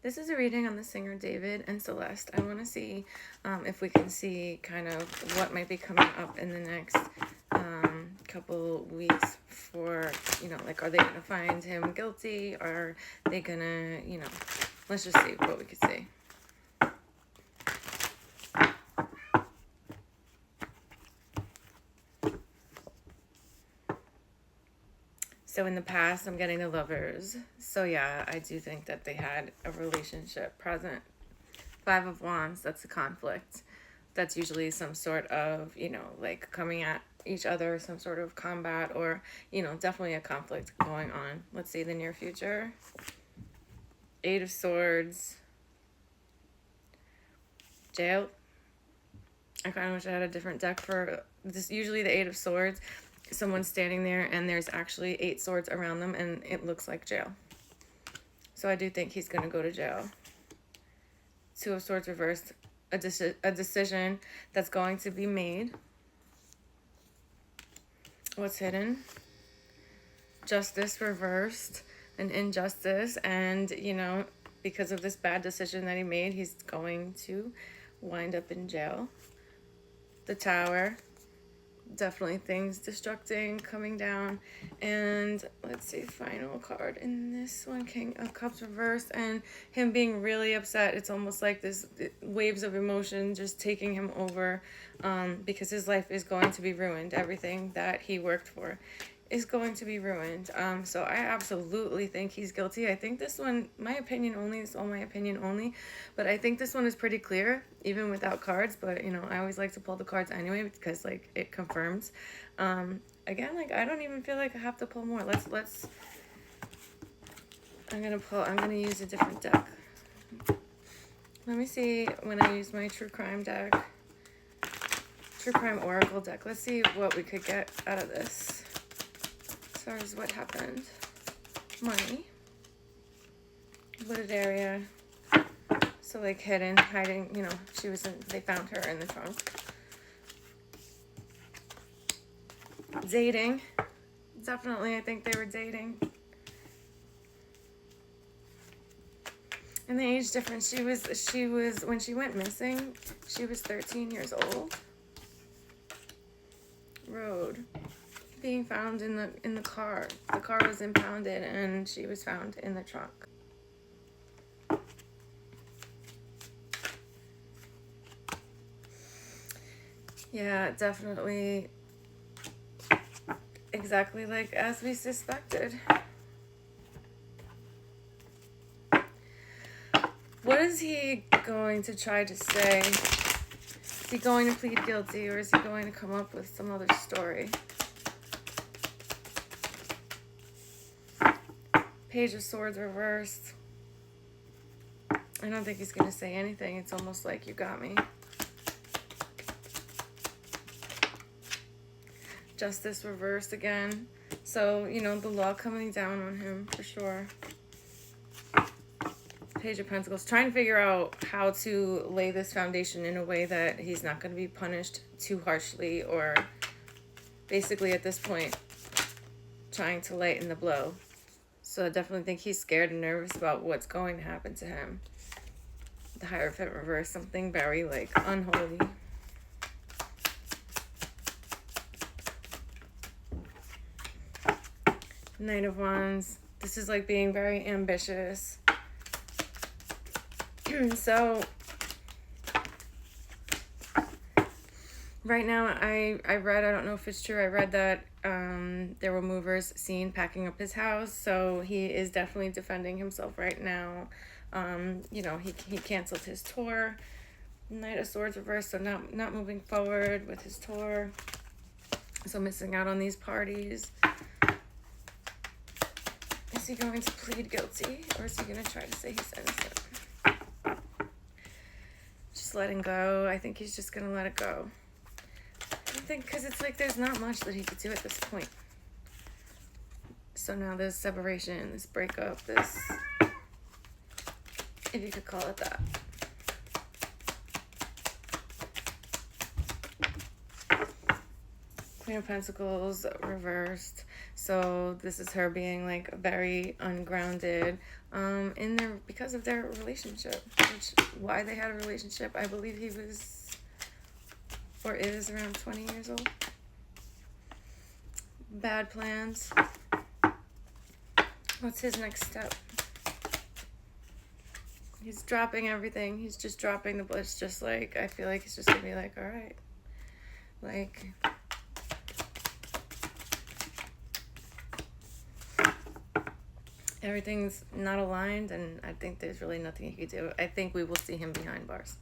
This is a reading on the singer David and Celeste. I want to see if we can see kind of what might be coming up in the next couple weeks for, like, are they going to find him guilty? Are they going to, let's just see what we could see. So in the past, I'm getting the Lovers. So yeah, I do think that they had a relationship present. Five of Wands, that's a conflict. That's usually some sort of, like coming at each other, some sort of combat, or, definitely a conflict going on. Let's see the near future. Eight of Swords. Jail. I kind of wish I had a different deck for this. Usually the Eight of Swords, someone's standing there and there's actually 8 swords around them and it looks like jail. So I do think he's going to go to jail. Two of Swords reversed, a decision that's going to be made. What's hidden? Justice reversed, an injustice, and, because of this bad decision that he made, he's going to wind up in jail. The Tower. Definitely things destructing, coming down. And let's see, final card in this one, King of Cups reversed, and him being really upset. It's almost like this waves of emotion just taking him over, because his life is going to be ruined. Everything that he worked for is going to be ruined. So I absolutely think he's guilty. I think this one, my opinion only, it's all my opinion only, but I think this one is pretty clear, even without cards. But I always like to pull the cards anyway, because like it confirms. Again, like I don't even feel like I have to pull more. Let's I'm gonna use a different deck. Let me see when I use my True Crime deck, True Crime Oracle deck. Let's see what we could get out of this. As far as what happened. Money. Wooded area. So like hidden, hiding, they found her in the trunk. Dating. Definitely, I think they were dating. And the age difference, she was when she went missing, she was 13 years old. Road. Being found in the car. The car was impounded and she was found in the trunk. Yeah, definitely exactly like as we suspected. What is he going to try to say? Is he going to plead guilty, or is he going to come up with some other story? Page of Swords reversed. I don't think he's going to say anything. It's almost like you got me. Justice reversed again. So, the law coming down on him for sure. Page of Pentacles. Trying to figure out how to lay this foundation in a way that he's not going to be punished too harshly, or basically at this point trying to lighten the blow. So I definitely think he's scared and nervous about what's going to happen to him. The Hierophant reverse, something very like unholy. Knight of Wands. This is like being very ambitious. So right now I read, I don't know if it's true, I read that there were movers seen packing up his house, so he is definitely defending himself right now. He canceled his tour. Knight of Swords reversed, so not moving forward with his tour, so missing out on these parties. Is he going to plead guilty, or is he going to try to say he's innocent? Just letting go. I think he's just going to let it go. I think because it's like there's not much that he could do at this point. So now this separation, this breakup, this, if you could call it that. Queen of Pentacles reversed. So this is her being like very ungrounded, in their, because of their relationship, which, why they had a relationship, I believe he was, or is, around 20 years old. Bad plans. What's his next step? He's dropping everything. He's just dropping the, it's just like, I feel like he's just gonna be like, all right, like, everything's not aligned, and I think there's really nothing he could do. I think we will see him behind bars.